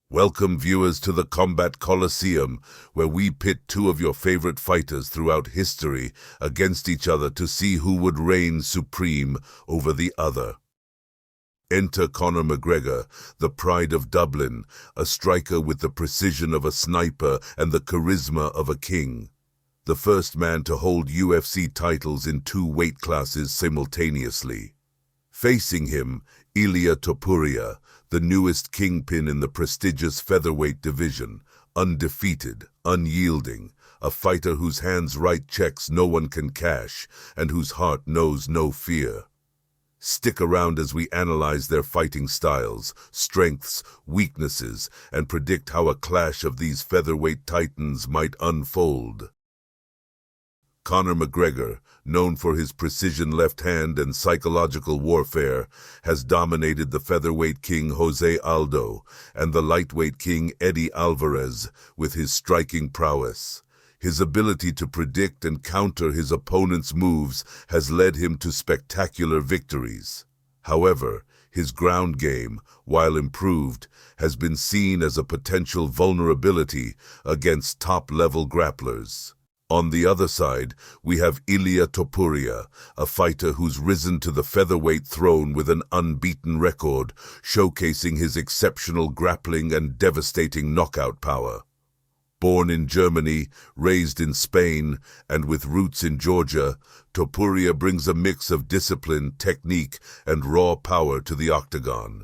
Welcome viewers to the Combat Coliseum, where we pit two of your favorite fighters throughout history against each other to see who would reign supreme over the other. Enter Conor McGregor, the pride of Dublin, a striker with the precision of a sniper and the charisma of a king. The first man to hold UFC titles in two weight classes simultaneously. Facing him, Ilia Topuria, the newest kingpin in the prestigious featherweight division, undefeated, unyielding, a fighter whose hands write checks no one can cash and whose heart knows no fear. Stick around as we analyze their fighting styles, strengths, weaknesses, and predict how a clash of these featherweight titans might unfold. Conor McGregor, known for his precision left hand and psychological warfare, has dominated the featherweight king Jose Aldo and the lightweight king Eddie Alvarez with his striking prowess. His ability to predict and counter his opponent's moves has led him to spectacular victories. However, his ground game, while improved, has been seen as a potential vulnerability against top-level grapplers. On the other side, we have Ilia Topuria, a fighter who's risen to the featherweight throne with an unbeaten record, showcasing his exceptional grappling and devastating knockout power. Born in Germany, raised in Spain, and with roots in Georgia, Topuria brings a mix of discipline, technique, and raw power to the octagon.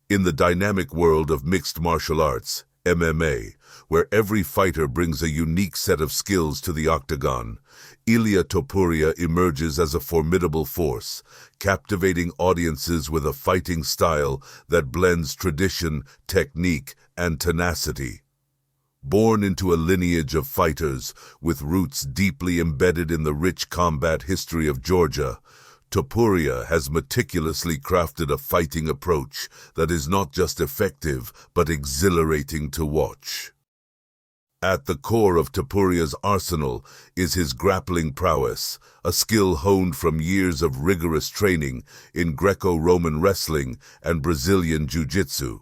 In the dynamic world of mixed martial arts, MMA, where every fighter brings a unique set of skills to the octagon, Ilia Topuria emerges as a formidable force, captivating audiences with a fighting style that blends tradition, technique, and tenacity. Born into a lineage of fighters with roots deeply embedded in the rich combat history of Georgia, Topuria has meticulously crafted a fighting approach that is not just effective, but exhilarating to watch. At the core of Topuria's arsenal is his grappling prowess, a skill honed from years of rigorous training in Greco-Roman wrestling and Brazilian jiu-jitsu.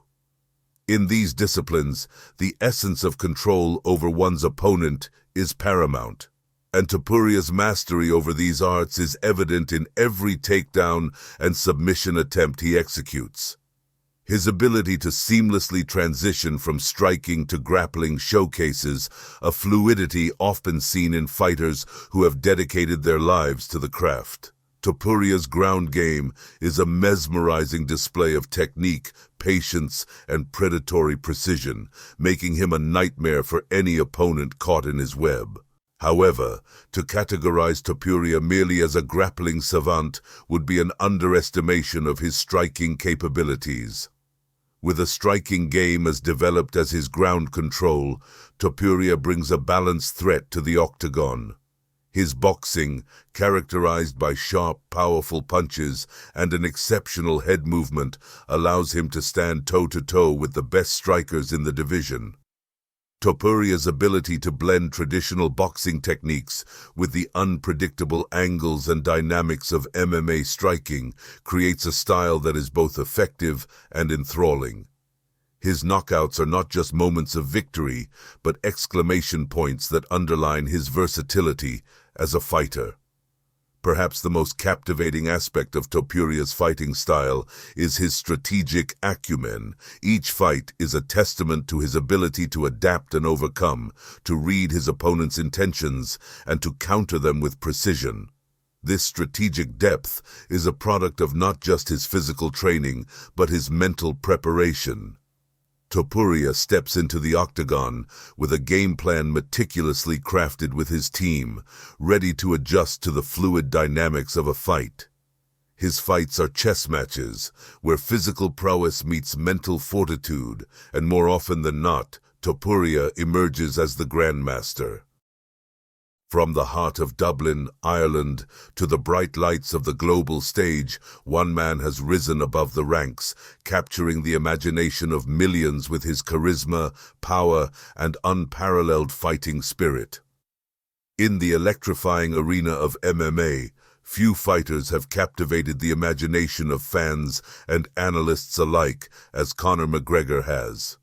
In these disciplines, the essence of control over one's opponent is paramount, and Topuria's mastery over these arts is evident in every takedown and submission attempt he executes. His ability to seamlessly transition from striking to grappling showcases a fluidity often seen in fighters who have dedicated their lives to the craft. Topuria's ground game is a mesmerizing display of technique, patience, and predatory precision, making him a nightmare for any opponent caught in his web. However, to categorize Topuria merely as a grappling savant would be an underestimation of his striking capabilities. With a striking game as developed as his ground control, Topuria brings a balanced threat to the octagon. His boxing, characterized by sharp, powerful punches and an exceptional head movement, allows him to stand toe-to-toe with the best strikers in the division. Topuria's ability to blend traditional boxing techniques with the unpredictable angles and dynamics of MMA striking creates a style that is both effective and enthralling. His knockouts are not just moments of victory, but exclamation points that underline his versatility as a fighter. Perhaps the most captivating aspect of Topuria's fighting style is his strategic acumen. Each fight is a testament to his ability to adapt and overcome, to read his opponent's intentions, and to counter them with precision. This strategic depth is a product of not just his physical training, but his mental preparation. Topuria steps into the octagon with a game plan meticulously crafted with his team, ready to adjust to the fluid dynamics of a fight. His fights are chess matches, where physical prowess meets mental fortitude, and more often than not, Topuria emerges as the grandmaster. From the heart of Dublin, Ireland, to the bright lights of the global stage, one man has risen above the ranks, capturing the imagination of millions with his charisma, power, and unparalleled fighting spirit. In the electrifying arena of MMA, few fighters have captivated the imagination of fans and analysts alike as Conor McGregor has.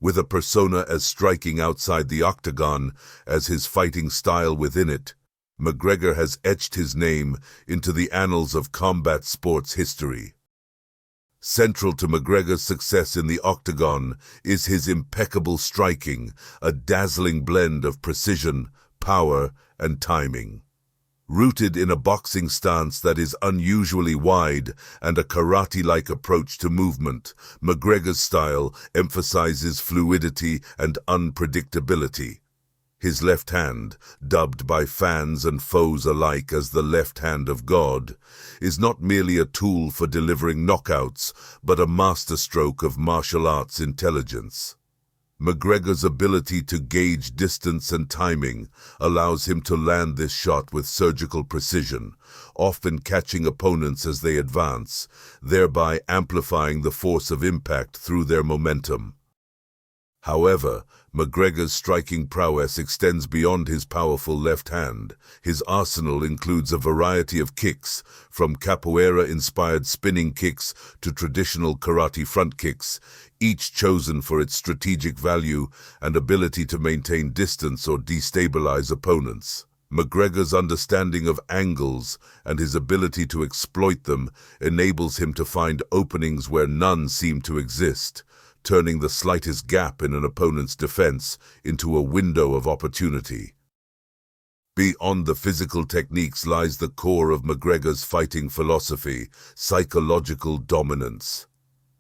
With a persona as striking outside the octagon as his fighting style within it, McGregor has etched his name into the annals of combat sports history. Central to McGregor's success in the octagon is his impeccable striking, a dazzling blend of precision, power, and timing. Rooted in a boxing stance that is unusually wide and a karate-like approach to movement, McGregor's style emphasizes fluidity and unpredictability. His left hand, dubbed by fans and foes alike as the left hand of God, is not merely a tool for delivering knockouts, but a masterstroke of martial arts intelligence. McGregor's ability to gauge distance and timing allows him to land this shot with surgical precision, often catching opponents as they advance, thereby amplifying the force of impact through their momentum. However, McGregor's striking prowess extends beyond his powerful left hand. His arsenal includes a variety of kicks, from capoeira-inspired spinning kicks to traditional karate front kicks, each chosen for its strategic value and ability to maintain distance or destabilize opponents. McGregor's understanding of angles and his ability to exploit them enables him to find openings where none seem to exist, turning the slightest gap in an opponent's defense into a window of opportunity. Beyond the physical techniques lies the core of McGregor's fighting philosophy: psychological dominance.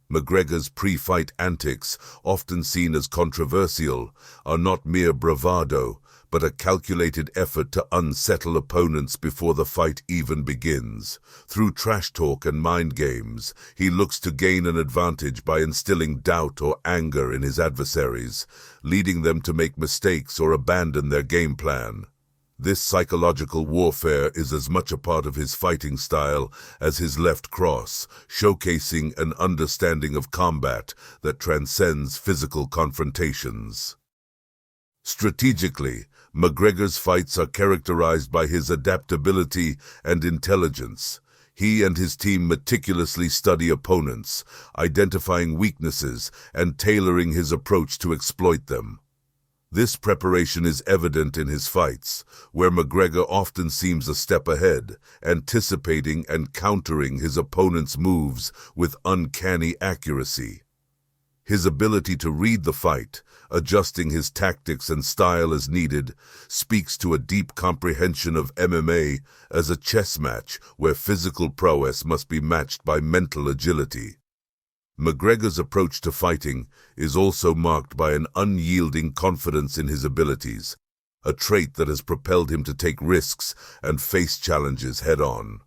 McGregor's pre-fight antics, often seen as controversial, are not mere bravado, but a calculated effort to unsettle opponents before the fight even begins. Through trash talk and mind games, he looks to gain an advantage by instilling doubt or anger in his adversaries, leading them to make mistakes or abandon their game plan. This psychological warfare is as much a part of his fighting style as his left cross, showcasing an understanding of combat that transcends physical confrontations. Strategically, McGregor's fights are characterized by his adaptability and intelligence. He and his team meticulously study opponents, identifying weaknesses and tailoring his approach to exploit them. This preparation is evident in his fights, where McGregor often seems a step ahead, anticipating and countering his opponent's moves with uncanny accuracy. His ability to read the fight, adjusting his tactics and style as needed, speaks to a deep comprehension of MMA as a chess match where physical prowess must be matched by mental agility. McGregor's approach to fighting is also marked by an unyielding confidence in his abilities, a trait that has propelled him to take risks and face challenges head-on.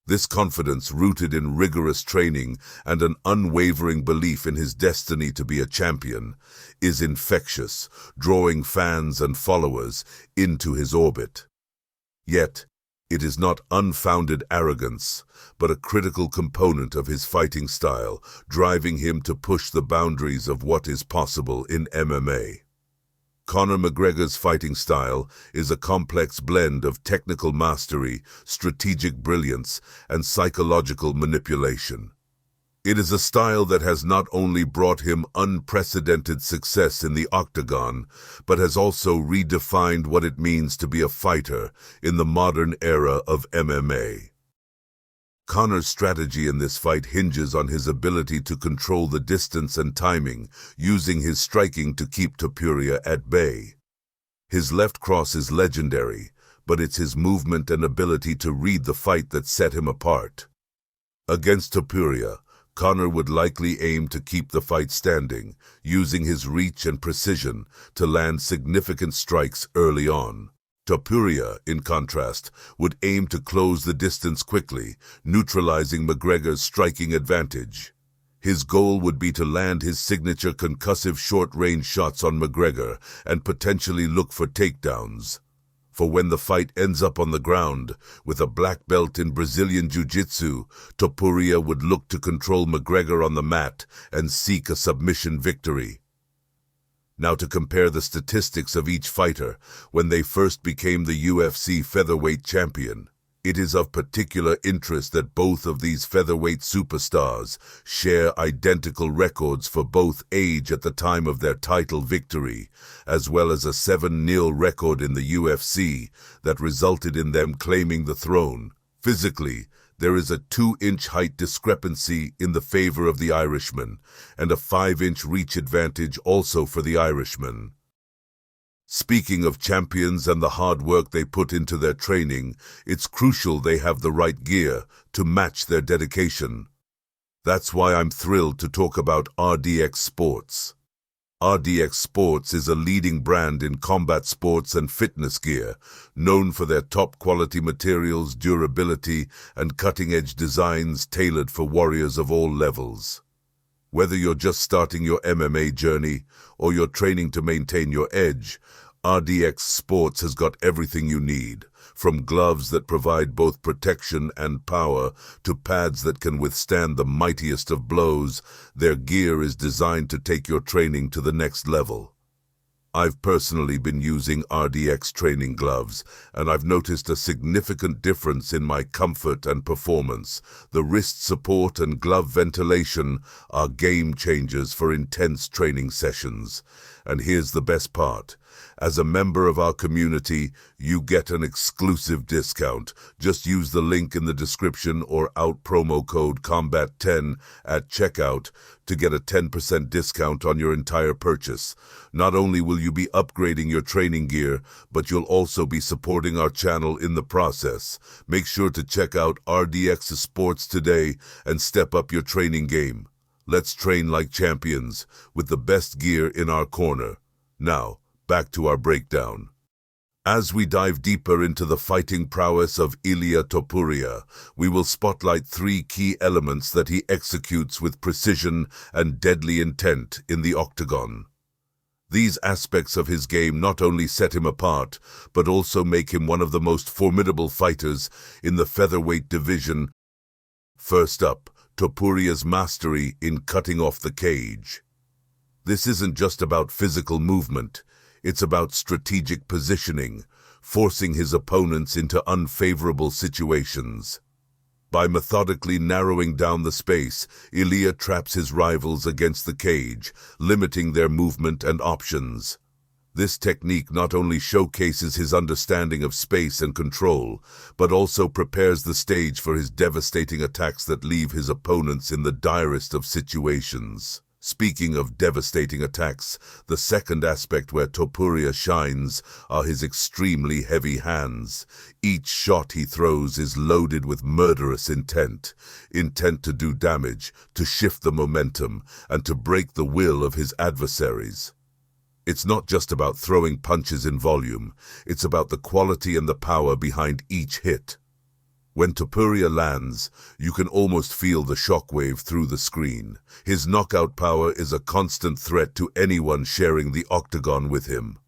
This confidence, rooted in rigorous training and an unwavering belief in his destiny to be a champion, is infectious, drawing fans and followers into his orbit. Yet, it is not unfounded arrogance, but a critical component of his fighting style, driving him to push the boundaries of what is possible in MMA. Conor McGregor's fighting style is a complex blend of technical mastery, strategic brilliance, and psychological manipulation. It is a style that has not only brought him unprecedented success in the octagon, but has also redefined what it means to be a fighter in the modern era of MMA. Conor's strategy in this fight hinges on his ability to control the distance and timing, using his striking to keep Topuria at bay. His left cross is legendary, but it's his movement and ability to read the fight that set him apart. Against Topuria, Conor would likely aim to keep the fight standing, using his reach and precision to land significant strikes early on. Topuria, in contrast, would aim to close the distance quickly, neutralizing McGregor's striking advantage. His goal would be to land his signature concussive short-range shots on McGregor and potentially look for takedowns. For when the fight ends up on the ground, with a black belt in Brazilian Jiu-Jitsu, Topuria would look to control McGregor on the mat and seek a submission victory. Now, to compare the statistics of each fighter when they first became the UFC featherweight champion. It is of particular interest that both of these featherweight superstars share identical records for both age at the time of their title victory, as well as a 7-0 record in the UFC that resulted in them claiming the throne. Physically, there is a 2-inch height discrepancy in the favor of the Irishman, and a 5-inch reach advantage also for the Irishman. Speaking of champions and the hard work they put into their training, it's crucial they have the right gear to match their dedication. That's why I'm thrilled to talk about RDX Sports. RDX Sports is a leading brand in combat sports and fitness gear, known for their top-quality materials, durability, and cutting-edge designs tailored for warriors of all levels. Whether you're just starting your MMA journey or you're training to maintain your edge, RDX Sports has got everything you need, from gloves that provide both protection and power to pads that can withstand the mightiest of blows. Their gear is designed to take your training to the next level. I've personally been using RDX training gloves, and I've noticed a significant difference in my comfort and performance. The wrist support and glove ventilation are game changers for intense training sessions. And here's the best part. As a member of our community, you get an exclusive discount. Just use the link in the description or out promo code COMBAT10 at checkout to get a 10% discount on your entire purchase. Not only will you be upgrading your training gear, but you'll also be supporting our channel in the process. Make sure to check out RDX Sports today and step up your training game. Let's train like champions with the best gear in our corner. Now, back to our breakdown. As we dive deeper into the fighting prowess of Ilia Topuria, we will spotlight 3 key elements that he executes with precision and deadly intent in the octagon. These aspects of his game not only set him apart, but also make him one of the most formidable fighters in the featherweight division. First up, Topuria's mastery in cutting off the cage. This isn't just about physical movement. It's about strategic positioning, forcing his opponents into unfavorable situations. By methodically narrowing down the space, Ilia traps his rivals against the cage, limiting their movement and options. This technique not only showcases his understanding of space and control, but also prepares the stage for his devastating attacks that leave his opponents in the direst of situations. Speaking of devastating attacks, the second aspect where Topuria shines are his extremely heavy hands. Each shot he throws is loaded with murderous intent to do damage, to shift the momentum, and to break the will of his adversaries. It's not just about throwing punches in volume, it's about the quality and the power behind each hit. When Topuria lands, you can almost feel the shockwave through the screen. His knockout power is a constant threat to anyone sharing the octagon with him.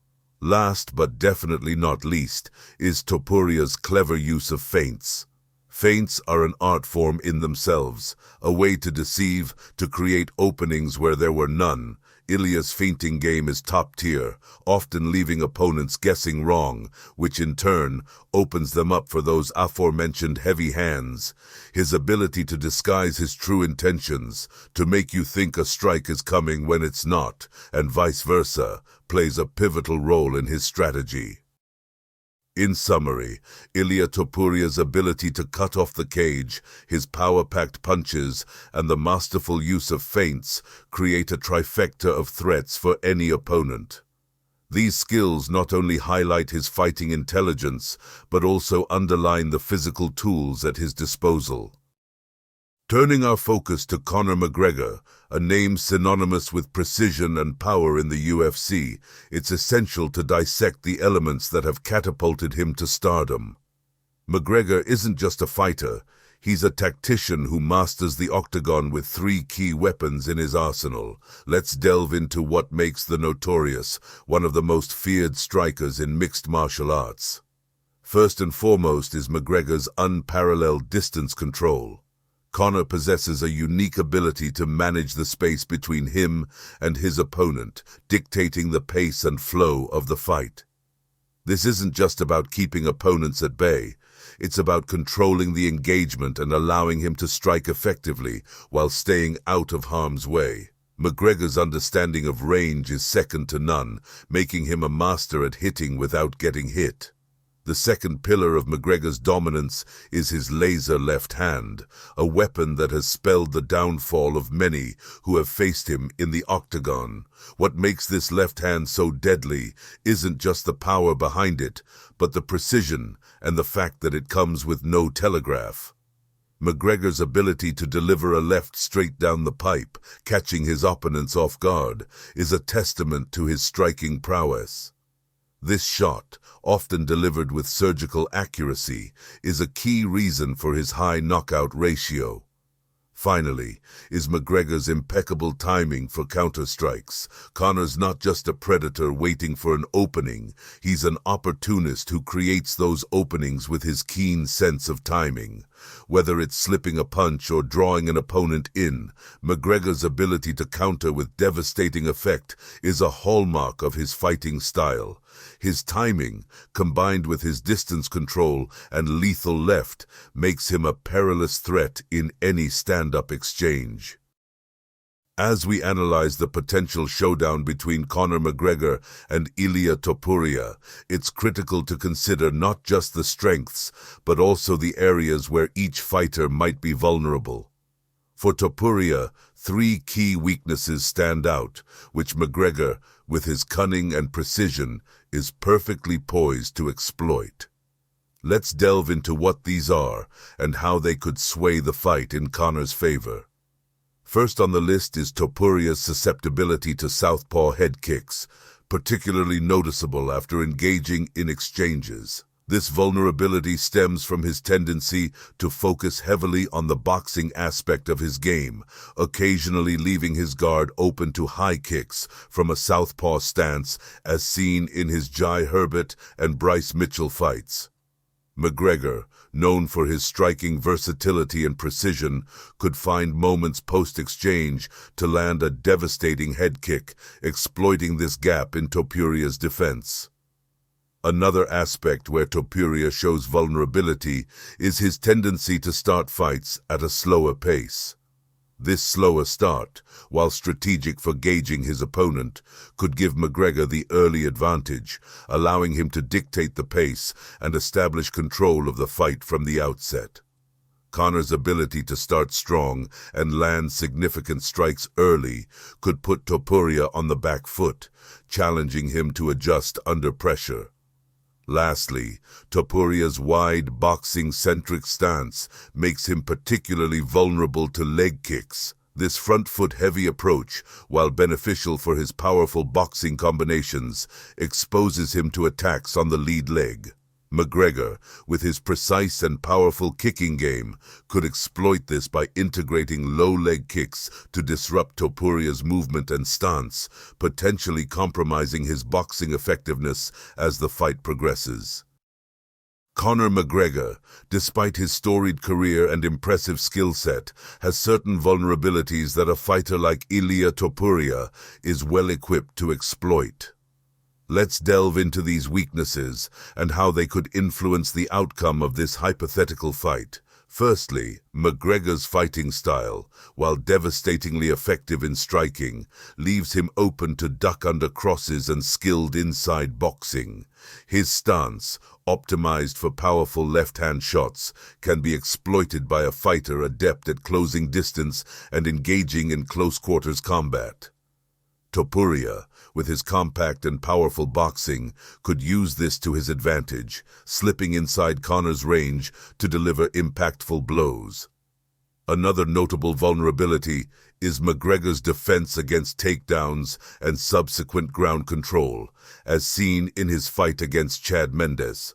Last, but definitely not least, is Topuria's clever use of feints. Feints are an art form in themselves, a way to deceive, to create openings where there were none. Ilia's feinting game is top tier, often leaving opponents guessing wrong, which in turn opens them up for those aforementioned heavy hands. His ability to disguise his true intentions, to make you think a strike is coming when it's not, and vice versa, plays a pivotal role in his strategy. In summary, Ilia Topuria's ability to cut off the cage, his power-packed punches, and the masterful use of feints create a trifecta of threats for any opponent. These skills not only highlight his fighting intelligence, but also underline the physical tools at his disposal. Turning our focus to Conor McGregor, a name synonymous with precision and power in the UFC, it's essential to dissect the elements that have catapulted him to stardom. McGregor isn't just a fighter, he's a tactician who masters the octagon with 3 key weapons in his arsenal. Let's delve into what makes the Notorious one of the most feared strikers in mixed martial arts. First and foremost is McGregor's unparalleled distance control. Conor possesses a unique ability to manage the space between him and his opponent, dictating the pace and flow of the fight. This isn't just about keeping opponents at bay. It's about controlling the engagement and allowing him to strike effectively while staying out of harm's way. McGregor's understanding of range is second to none, making him a master at hitting without getting hit. The second pillar of McGregor's dominance is his laser left hand, a weapon that has spelled the downfall of many who have faced him in the octagon. What makes this left hand so deadly isn't just the power behind it, but the precision and the fact that it comes with no telegraph. McGregor's ability to deliver a left straight down the pipe, catching his opponents off guard, is a testament to his striking prowess. This shot, often delivered with surgical accuracy, is a key reason for his high knockout ratio. Finally, is McGregor's impeccable timing for counter-strikes. Conor's not just a predator waiting for an opening, he's an opportunist who creates those openings with his keen sense of timing. Whether it's slipping a punch or drawing an opponent in, McGregor's ability to counter with devastating effect is a hallmark of his fighting style. His timing, combined with his distance control and lethal left, makes him a perilous threat in any stand-up exchange. As we analyze the potential showdown between Conor McGregor and Ilia Topuria, it's critical to consider not just the strengths, but also the areas where each fighter might be vulnerable. For Topuria, three key weaknesses stand out, which McGregor, with his cunning and precision, is perfectly poised to exploit. Let's delve into what these are and how they could sway the fight in Conor's favor. First on the list is Topuria's susceptibility to southpaw head kicks, particularly noticeable after engaging in exchanges. This vulnerability stems from his tendency to focus heavily on the boxing aspect of his game, occasionally leaving his guard open to high kicks from a southpaw stance, as seen in his Jai Herbert and Bryce Mitchell fights. McGregor, known for his striking versatility and precision, could find moments post-exchange to land a devastating head kick, exploiting this gap in Topuria's defense. Another aspect where Topuria shows vulnerability is his tendency to start fights at a slower pace. This slower start, while strategic for gauging his opponent, could give McGregor the early advantage, allowing him to dictate the pace and establish control of the fight from the outset. Conor's ability to start strong and land significant strikes early could put Topuria on the back foot, challenging him to adjust under pressure. Lastly, Topuria's wide, boxing-centric stance makes him particularly vulnerable to leg kicks. This front-foot-heavy approach, while beneficial for his powerful boxing combinations, exposes him to attacks on the lead leg. McGregor, with his precise and powerful kicking game, could exploit this by integrating low leg kicks to disrupt Topuria's movement and stance, potentially compromising his boxing effectiveness as the fight progresses. Conor McGregor, despite his storied career and impressive skill set, has certain vulnerabilities that a fighter like Ilia Topuria is well equipped to exploit. Let's delve into these weaknesses and how they could influence the outcome of this hypothetical fight. Firstly, McGregor's fighting style, while devastatingly effective in striking, leaves him open to duck under crosses and skilled inside boxing. His stance, optimized for powerful left-hand shots, can be exploited by a fighter adept at closing distance and engaging in close-quarters combat. Topuria, with his compact and powerful boxing, could use this to his advantage, slipping inside Conor's range to deliver impactful blows. Another notable vulnerability is McGregor's defense against takedowns and subsequent ground control, as seen in his fight against Chad Mendes.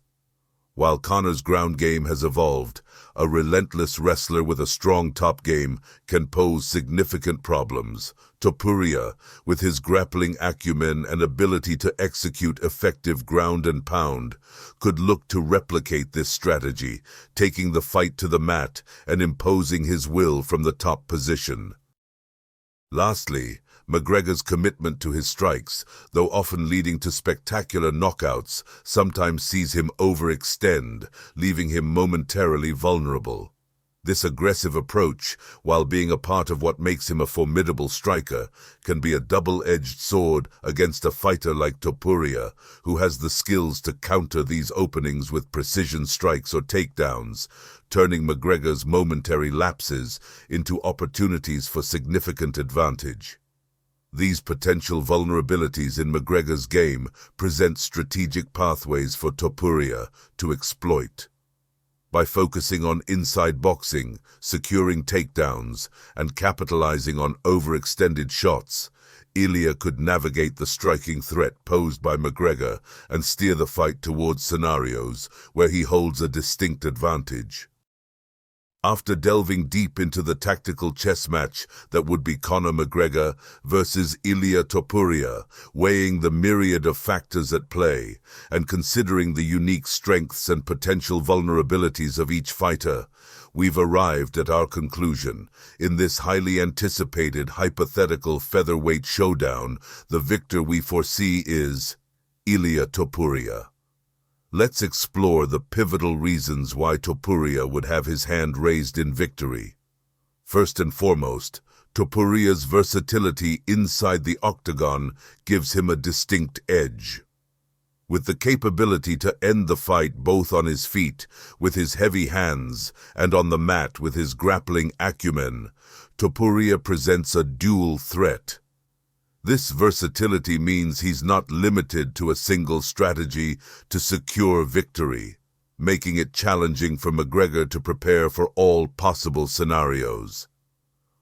While Conor's ground game has evolved, a relentless wrestler with a strong top game can pose significant problems. Topuria, with his grappling acumen and ability to execute effective ground and pound, could look to replicate this strategy, taking the fight to the mat and imposing his will from the top position. Lastly, McGregor's commitment to his strikes, though often leading to spectacular knockouts, sometimes sees him overextend, leaving him momentarily vulnerable. This aggressive approach, while being a part of what makes him a formidable striker, can be a double-edged sword against a fighter like Topuria, who has the skills to counter these openings with precision strikes or takedowns, turning McGregor's momentary lapses into opportunities for significant advantage. These potential vulnerabilities in McGregor's game present strategic pathways for Topuria to exploit. By focusing on inside boxing, securing takedowns, and capitalizing on overextended shots, Ilia could navigate the striking threat posed by McGregor and steer the fight towards scenarios where he holds a distinct advantage. After delving deep into the tactical chess match that would be Conor McGregor versus Ilia Topuria, weighing the myriad of factors at play, and considering the unique strengths and potential vulnerabilities of each fighter, we've arrived at our conclusion. In this highly anticipated hypothetical featherweight showdown, the victor we foresee is Ilia Topuria. Let's explore the pivotal reasons why Topuria would have his hand raised in victory. First and foremost, Topuria's versatility inside the octagon gives him a distinct edge. With the capability to end the fight both on his feet, with his heavy hands, and on the mat with his grappling acumen, Topuria presents a dual threat. This versatility means he's not limited to a single strategy to secure victory, making it challenging for McGregor to prepare for all possible scenarios.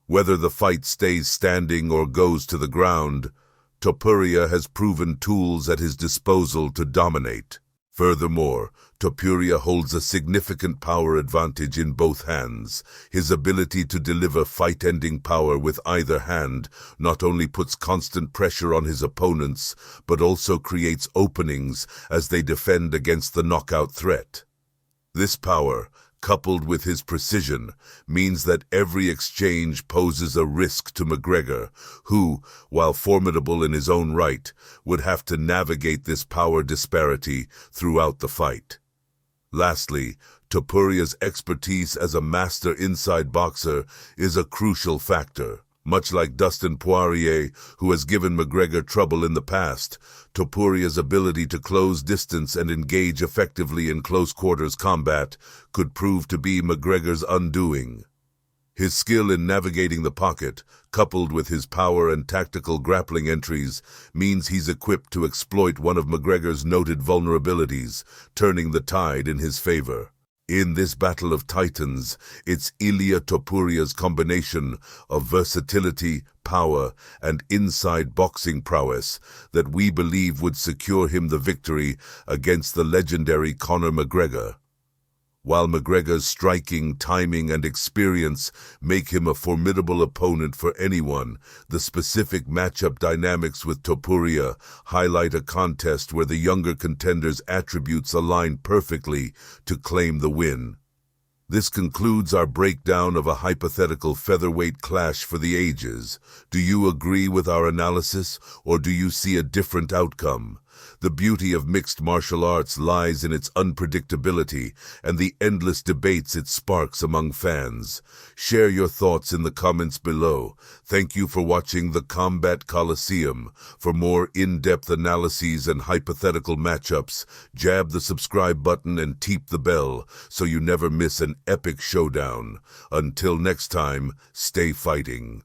Whether the fight stays standing or goes to the ground, Topuria has proven tools at his disposal to dominate. Furthermore, Topuria holds a significant power advantage in both hands. His ability to deliver fight-ending power with either hand not only puts constant pressure on his opponents, but also creates openings as they defend against the knockout threat. This power, coupled with his precision, means that every exchange poses a risk to McGregor, who, while formidable in his own right, would have to navigate this power disparity throughout the fight. Lastly, Topuria's expertise as a master inside boxer is a crucial factor. Much like Dustin Poirier, who has given McGregor trouble in the past, Topuria's ability to close distance and engage effectively in close-quarters combat could prove to be McGregor's undoing. His skill in navigating the pocket, coupled with his power and tactical grappling entries, means he's equipped to exploit one of McGregor's noted vulnerabilities, turning the tide in his favor. In this battle of titans, it's Ilia Topuria's combination of versatility, power, and inside boxing prowess that we believe would secure him the victory against the legendary Conor McGregor. While McGregor's striking, timing, and experience make him a formidable opponent for anyone, the specific matchup dynamics with Topuria highlight a contest where the younger contender's attributes align perfectly to claim the win. This concludes our breakdown of a hypothetical featherweight clash for the ages. Do you agree with our analysis, or do you see a different outcome? The beauty of mixed martial arts lies in its unpredictability and the endless debates it sparks among fans. Share your thoughts in the comments below. Thank you for watching the Combat Coliseum. For more in-depth analyses and hypothetical matchups, jab the subscribe button and teep the bell so you never miss an epic showdown. Until next time, stay fighting.